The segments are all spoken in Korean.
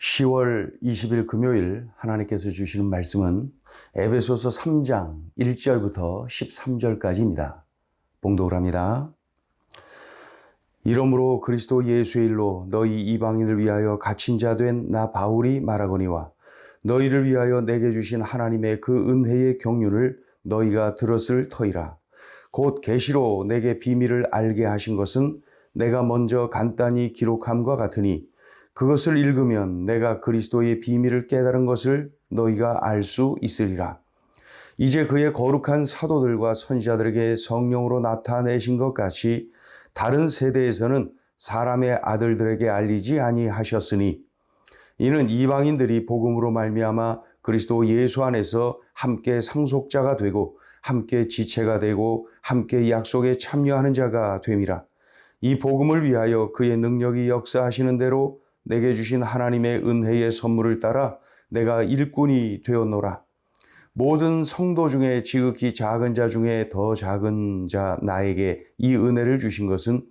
10월 20일 금요일 하나님께서 주시는 말씀은 에베소서 3장 1절부터 13절까지입니다. 봉독을 합니다. 이러므로 그리스도 예수의 일로 너희 이방인을 위하여 갇힌 자 된 나 바울이 말하거니와 너희를 위하여 내게 주신 하나님의 그 은혜의 경륜을 너희가 들었을 터이라. 곧 계시로 내게 비밀을 알게 하신 것은 내가 먼저 간단히 기록함과 같으니 그것을 읽으면 내가 그리스도의 비밀을 깨달은 것을 너희가 알 수 있으리라. 이제 그의 거룩한 사도들과 선지자들에게 성령으로 나타내신 것 같이 다른 세대에서는 사람의 아들들에게 알리지 아니하셨으니 이는 이방인들이 복음으로 말미암아 그리스도 예수 안에서 함께 상속자가 되고 함께 지체가 되고 함께 약속에 참여하는 자가 됨이라. 이 복음을 위하여 그의 능력이 역사하시는 대로 내게 주신 하나님의 은혜의 선물을 따라 내가 일꾼이 되었노라. 모든 성도 중에 지극히 작은 자 중에 더 작은 자 나에게 이 은혜를 주신 것은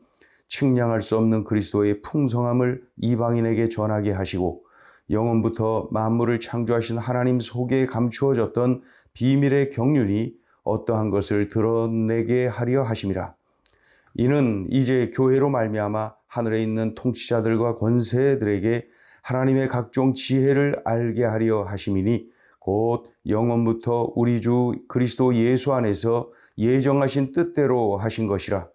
측량할 수 없는 그리스도의 풍성함을 이방인에게 전하게 하시고 영원부터 만물을 창조하신 하나님 속에 감추어졌던 비밀의 경륜이 어떠한 것을 드러내게 하려 하심이라. 이는 이제 교회로 말미암아 하늘에 있는 통치자들과 권세들에게 하나님의 각종 지혜를 알게 하려 하심이니 곧 영원부터 우리 주 그리스도 예수 안에서 예정하신 뜻대로 하신 것이라.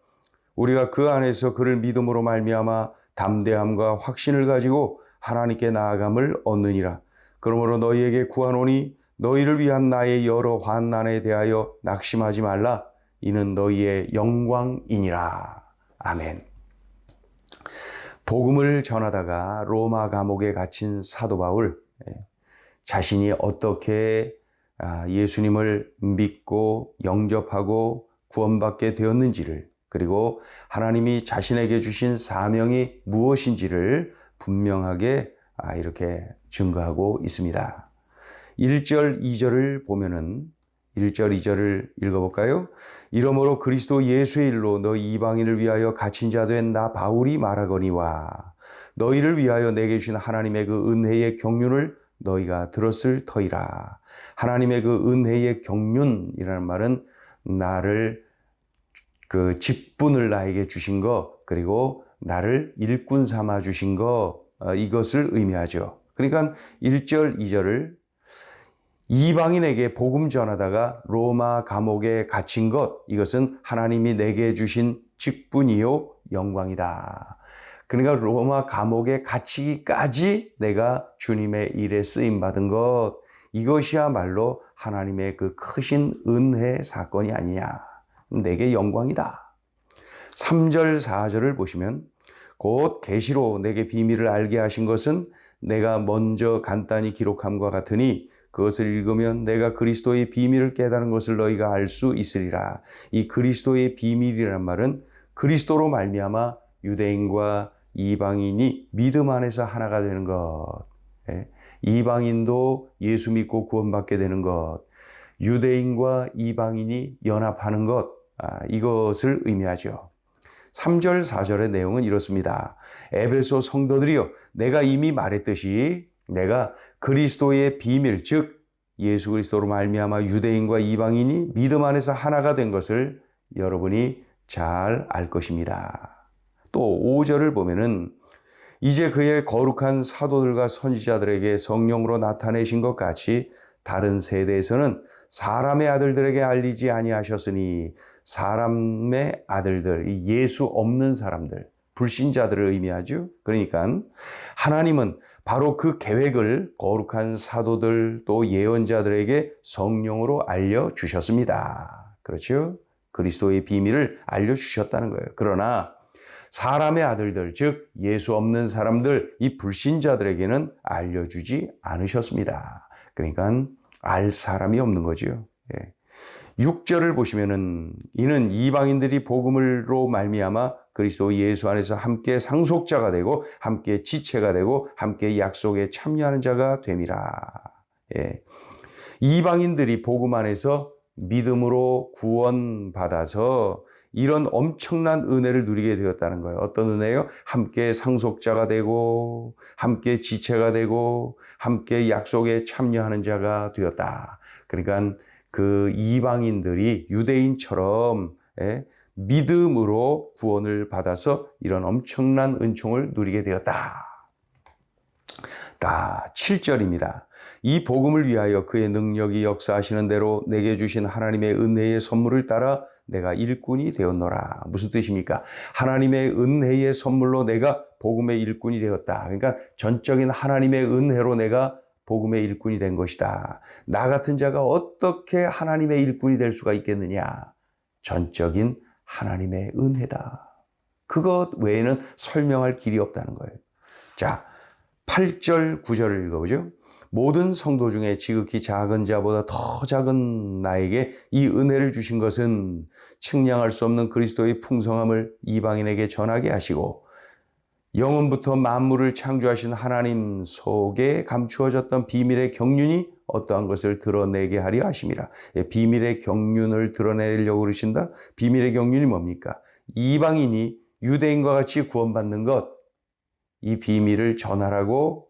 우리가 그 안에서 그를 믿음으로 말미암아 담대함과 확신을 가지고 하나님께 나아감을 얻느니라. 그러므로 너희에게 구하노니 너희를 위한 나의 여러 환난에 대하여 낙심하지 말라. 이는 너희의 영광이니라. 아멘. 복음을 전하다가 로마 감옥에 갇힌 사도 바울, 자신이 어떻게 예수님을 믿고 영접하고 구원받게 되었는지를, 그리고 하나님이 자신에게 주신 사명이 무엇인지를 분명하게 이렇게 증거하고 있습니다. 1절, 2절을 보면은 1절, 2절을 읽어볼까요? 이러므로 그리스도 예수의 일로 너희 이방인을 위하여 갇힌 자 된 나 바울이 말하거니와 너희를 위하여 내게 주신 하나님의 그 은혜의 경륜을 너희가 들었을 터이라. 하나님의 그 은혜의 경륜이라는 말은 나를 그 직분을 나에게 주신 것, 그리고 나를 일꾼 삼아 주신 것, 이것을 의미하죠. 그러니까 1절, 2절을 이방인에게 복음 전하다가 로마 감옥에 갇힌 것, 이것은 하나님이 내게 주신 직분이요 영광이다. 그러니까 로마 감옥에 갇히기까지 내가 주님의 일에 쓰임받은 것, 이것이야말로 하나님의 그 크신 은혜 사건이 아니냐. 내게 영광이다. 3절, 4절을 보시면 곧 계시로 내게 비밀을 알게 하신 것은 내가 먼저 간단히 기록함과 같으니 그것을 읽으면 내가 그리스도의 비밀을 깨달은 것을 너희가 알 수 있으리라. 이 그리스도의 비밀이란 말은 그리스도로 말미암아 유대인과 이방인이 믿음 안에서 하나가 되는 것, 이방인도 예수 믿고 구원받게 되는 것, 유대인과 이방인이 연합하는 것, 이것을 의미하죠. 3절, 4절의 내용은 이렇습니다. 에베소 성도들이여, 내가 이미 말했듯이 내가 그리스도의 비밀, 즉 예수 그리스도로 말미암아 유대인과 이방인이 믿음 안에서 하나가 된 것을 여러분이 잘 알 것입니다. 또 5절을 보면은 이제 그의 거룩한 사도들과 선지자들에게 성령으로 나타내신 것 같이 다른 세대에서는 사람의 아들들에게 알리지 아니하셨으니, 사람의 아들들, 예수 없는 사람들, 불신자들을 의미하죠. 그러니까 하나님은 바로 그 계획을 거룩한 사도들 또 예언자들에게 성령으로 알려주셨습니다. 그렇죠? 그리스도의 비밀을 알려주셨다는 거예요. 그러나 사람의 아들들, 즉 예수 없는 사람들, 이 불신자들에게는 알려주지 않으셨습니다. 그러니까 알 사람이 없는 거죠. 6절을 보시면은 이는 이방인들이 복음으로 말미암아 그리스도 예수 안에서 함께 상속자가 되고 함께 지체가 되고 함께 약속에 참여하는 자가 됨이라. 이방인들이 복음 안에서 믿음으로 구원받아서 이런 엄청난 은혜를 누리게 되었다는 거예요. 어떤 은혜요? 함께 상속자가 되고 함께 지체가 되고 함께 약속에 참여하는 자가 되었다. 그러니까 그 이방인들이 유대인처럼 믿음으로 구원을 받아서 이런 엄청난 은총을 누리게 되었다. 7절입니다. 이 복음을 위하여 그의 능력이 역사하시는 대로 내게 주신 하나님의 은혜의 선물을 따라 내가 일꾼이 되었노라. 무슨 뜻입니까? 하나님의 은혜의 선물로 내가 복음의 일꾼이 되었다. 그러니까 전적인 하나님의 은혜로 내가 복음의 일꾼이 된 것이다. 나 같은 자가 어떻게 하나님의 일꾼이 될 수가 있겠느냐? 전적인 하나님의 은혜다. 그것 외에는 설명할 길이 없다는 거예요. 자, 8절, 9절을 읽어보죠. 모든 성도 중에 지극히 작은 자보다 더 작은 나에게 이 은혜를 주신 것은 측량할 수 없는 그리스도의 풍성함을 이방인에게 전하게 하시고 영원부터 만물을 창조하신 하나님 속에 감추어졌던 비밀의 경륜이 어떠한 것을 드러내게 하려 하심이라. 비밀의 경륜을 드러내려고 그러신다? 비밀의 경륜이 뭡니까? 이방인이 유대인과 같이 구원받는 것, 이 비밀을 전하라고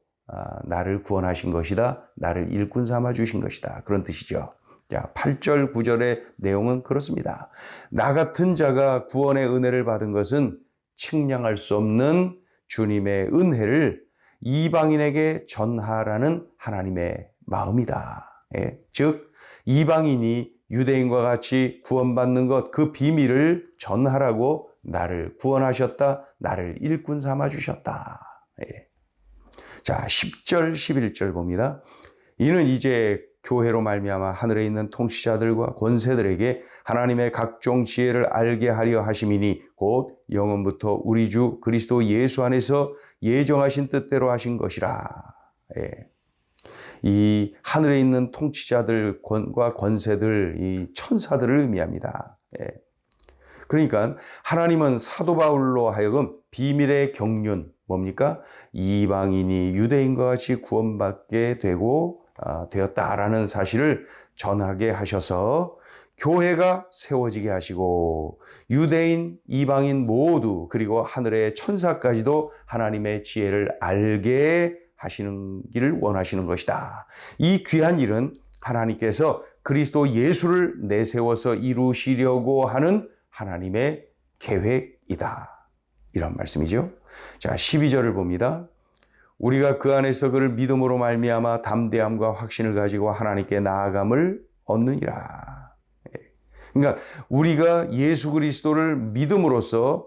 나를 구원하신 것이다. 나를 일꾼 삼아 주신 것이다. 그런 뜻이죠. 자, 8절, 9절의 내용은 그렇습니다. 나 같은 자가 구원의 은혜를 받은 것은 측량할 수 없는 주님의 은혜를 이방인에게 전하라는 하나님의 마음이다. 즉, 이방인이 유대인과 같이 구원받는 것, 그 비밀을 전하라고 나를 구원하셨다. 나를 일꾼 삼아 주셨다. 자, 10절, 11절 봅니다. 이는 이제 교회로 말미암아 하늘에 있는 통치자들과 권세들에게 하나님의 각종 지혜를 알게 하려 하심이니 곧 영원부터 우리 주 그리스도 예수 안에서 예정하신 뜻대로 하신 것이라. 이 하늘에 있는 통치자들과 권세들, 이 천사들을 의미합니다. 그러니까 하나님은 사도 바울로 하여금 비밀의 경륜, 뭡니까? 이방인이 유대인과 같이 구원받게 되었다라는 사실을 전하게 하셔서 교회가 세워지게 하시고 유대인, 이방인 모두 그리고 하늘의 천사까지도 하나님의 지혜를 알게 하시는 길을 원하시는 것이다. 이 귀한 일은 하나님께서 그리스도 예수를 내세워서 이루시려고 하는 하나님의 계획이다. 이런 말씀이죠. 자, 12절을 봅니다. 우리가 그 안에서 그를 믿음으로 말미암아 담대함과 확신을 가지고 하나님께 나아감을 얻느니라. 그러니까 우리가 예수 그리스도를 믿음으로써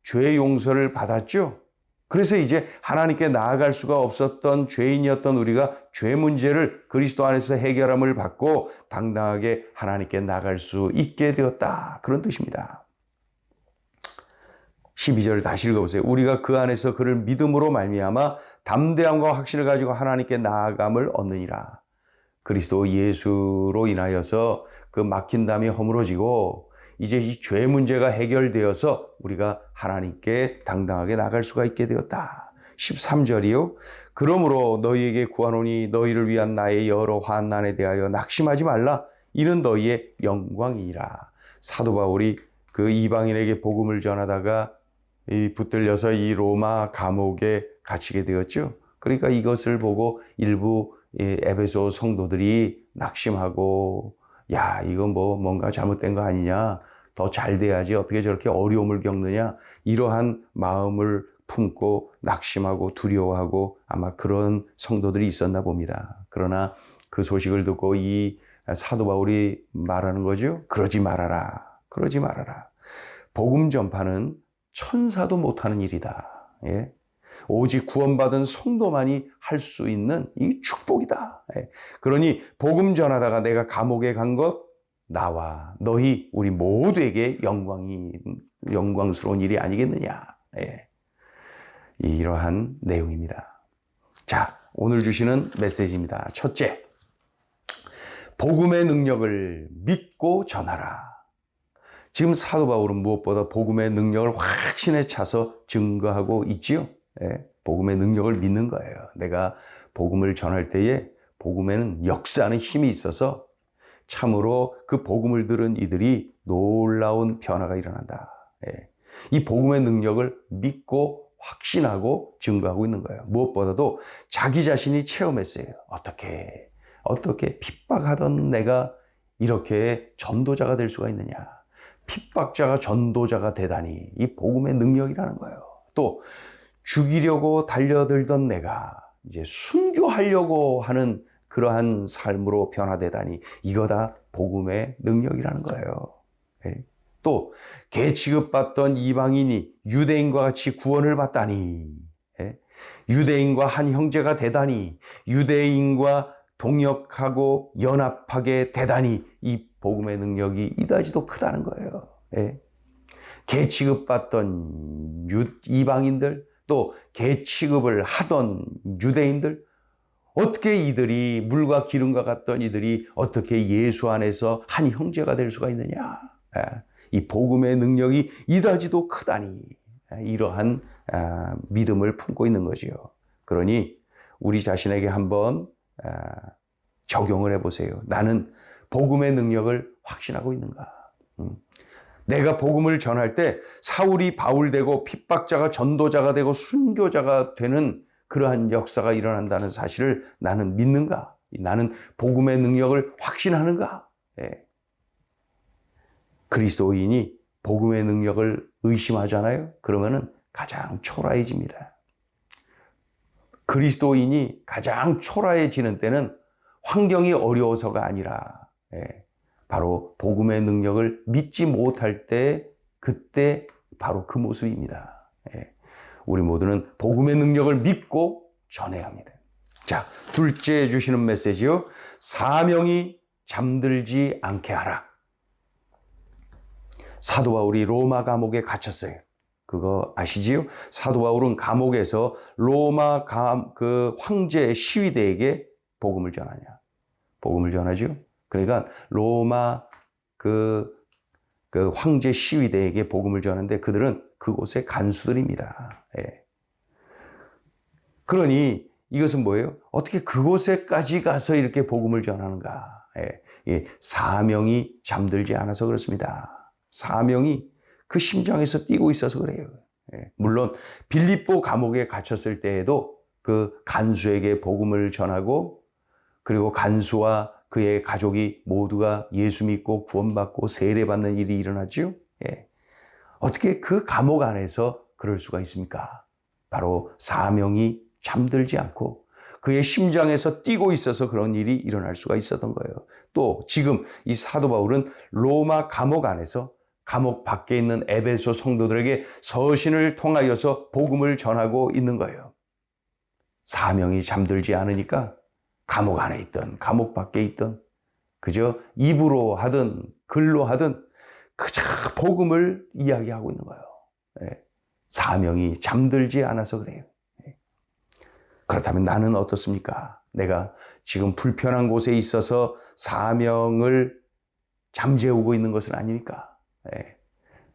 죄 용서를 받았죠. 그래서 이제 하나님께 나아갈 수가 없었던 죄인이었던 우리가 죄 문제를 그리스도 안에서 해결함을 받고 당당하게 하나님께 나갈 수 있게 되었다. 그런 뜻입니다. 12절을 다시 읽어보세요. 우리가 그 안에서 그를 믿음으로 말미암아 담대함과 확신을 가지고 하나님께 나아감을 얻느니라. 그리스도 예수로 인하여서 그 막힌 담이 허물어지고 이제 이 죄 문제가 해결되어서 우리가 하나님께 당당하게 나갈 수가 있게 되었다. 13절이요. 그러므로 너희에게 구하노니 너희를 위한 나의 여러 환난에 대하여 낙심하지 말라. 이는 너희의 영광이니라. 사도 바울이 그 이방인에게 복음을 전하다가 붙들려서 이 로마 감옥에 갇히게 되었죠. 그러니까 이것을 보고 일부 에베소 성도들이 낙심하고 야, 이건 뭔가 잘못된 거 아니냐? 더 잘 돼야지. 어떻게 저렇게 어려움을 겪느냐? 이러한 마음을 품고 낙심하고 두려워하고 아마 그런 성도들이 있었나 봅니다. 그러나 그 소식을 듣고 이 사도 바울이 말하는 거죠. 그러지 말아라. 그러지 말아라. 복음 전파는 천사도 못하는 일이다. 예? 오직 구원받은 성도만이 할 수 있는 이 축복이다. 그러니 복음 전하다가 내가 감옥에 간 것 나와 너희 우리 모두에게 영광스러운 일이 아니겠느냐. 이러한 내용입니다. 자, 오늘 주시는 메시지입니다. 첫째, 복음의 능력을 믿고 전하라. 지금 사도 바울은 무엇보다 복음의 능력을 확신에 차서 증거하고 있지요. 복음의 능력을 믿는 거예요. 내가 복음을 전할 때에 복음에는 역사하는 힘이 있어서 참으로 그 복음을 들은 이들이 놀라운 변화가 일어난다. 이 복음의 능력을 믿고 확신하고 증거하고 있는 거예요. 무엇보다도 자기 자신이 체험했어요. 어떻게 핍박하던 내가 이렇게 전도자가 될 수가 있느냐. 핍박자가 전도자가 되다니 이 복음의 능력이라는 거예요. 또 죽이려고 달려들던 내가 이제 순교하려고 하는 그러한 삶으로 변화되다니 이거 다 복음의 능력이라는 거예요. 또 개 취급받던 이방인이 유대인과 같이 구원을 받다니, 유대인과 한 형제가 되다니, 유대인과 동역하고 연합하게 되다니 이 복음의 능력이 이다지도 크다는 거예요. 개 취급받던 이방인들, 또 개 취급을 하던 유대인들, 어떻게 이들이 물과 기름과 같던 이들이 어떻게 예수 안에서 한 형제가 될 수가 있느냐. 이 복음의 능력이 이다지도 크다니 이러한 믿음을 품고 있는 거지요. 그러니 우리 자신에게 한번 적용을 해보세요. 나는 복음의 능력을 확신하고 있는가? 내가 복음을 전할 때 사울이 바울되고 핍박자가 전도자가 되고 순교자가 되는 그러한 역사가 일어난다는 사실을 나는 믿는가? 나는 복음의 능력을 확신하는가? 그리스도인이 복음의 능력을 의심하잖아요. 그러면은 가장 초라해집니다. 그리스도인이 가장 초라해지는 때는 환경이 어려워서가 아니라 바로 복음의 능력을 믿지 못할 때 그때 바로 그 모습입니다. 우리 모두는 복음의 능력을 믿고 전해야 합니다. 자, 둘째 주시는 메시지요. 사명이 잠들지 않게 하라. 사도 바울이 로마 감옥에 갇혔어요. 그거 아시지요? 사도 바울은 감옥에서 로마 그 황제 시위대에게 복음을 전하냐? 복음을 전하죠. 그러니까 로마 그 황제 시위대에게 복음을 전하는데 그들은 그곳의 간수들입니다. 그러니 이것은 뭐예요? 어떻게 그곳에까지 가서 이렇게 복음을 전하는가? 사명이 잠들지 않아서 그렇습니다. 사명이 그 심장에서 뛰고 있어서 그래요. 물론 빌립보 감옥에 갇혔을 때에도 그 간수에게 복음을 전하고 그리고 간수와 그의 가족이 모두가 예수 믿고 구원받고 세례받는 일이 일어났죠. 어떻게 그 감옥 안에서 그럴 수가 있습니까? 바로 사명이 잠들지 않고 그의 심장에서 뛰고 있어서 그런 일이 일어날 수가 있었던 거예요. 또 지금 이 사도 바울은 로마 감옥 안에서 감옥 밖에 있는 에베소 성도들에게 서신을 통하여서 복음을 전하고 있는 거예요. 사명이 잠들지 않으니까 감옥 안에 있든 감옥 밖에 있든 그저 입으로 하든 글로 하든 그저 복음을 이야기하고 있는 거예요. 사명이 잠들지 않아서 그래요. 그렇다면 나는 어떻습니까? 내가 지금 불편한 곳에 있어서 사명을 잠재우고 있는 것은 아닙니까?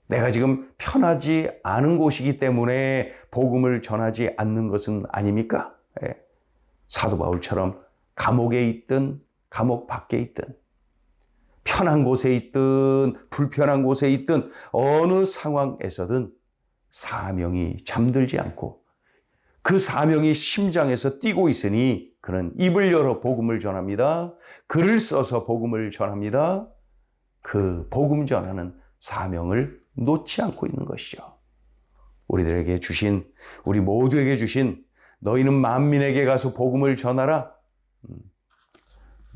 내가 지금 편하지 않은 곳이기 때문에 복음을 전하지 않는 것은 아닙니까? 사도 바울처럼 감옥에 있든 감옥 밖에 있든 편한 곳에 있든 불편한 곳에 있든 어느 상황에서든 사명이 잠들지 않고 그 사명이 심장에서 뛰고 있으니 그는 입을 열어 복음을 전합니다. 글을 써서 복음을 전합니다. 그 복음 전하는 사명을 놓지 않고 있는 것이죠. 우리들에게 주신, 우리 모두에게 주신 너희는 만민에게 가서 복음을 전하라.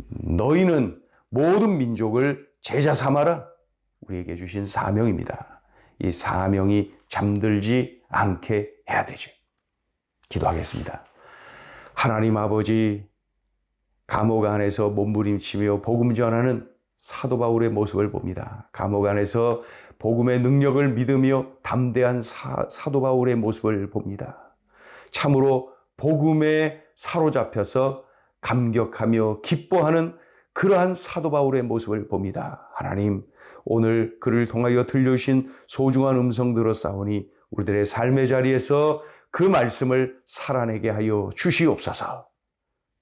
너희는 모든 민족을 제자 삼아라. 우리에게 주신 사명입니다. 이 사명이 잠들지 않게 해야 되죠. 기도하겠습니다. 하나님 아버지, 감옥 안에서 몸부림치며 복음 전하는 사도 바울의 모습을 봅니다. 감옥 안에서 복음의 능력을 믿으며 담대한 사도 바울의 모습을 봅니다. 참으로 복음에 사로잡혀서 감격하며 기뻐하는 그러한 사도 바울의 모습을 봅니다. 하나님, 오늘 그를 통하여 들려주신 소중한 음성 들었사오니 우리들의 삶의 자리에서 그 말씀을 살아내게 하여 주시옵소서.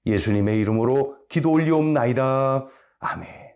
예수님의 이름으로 기도 올리옵나이다. 아멘.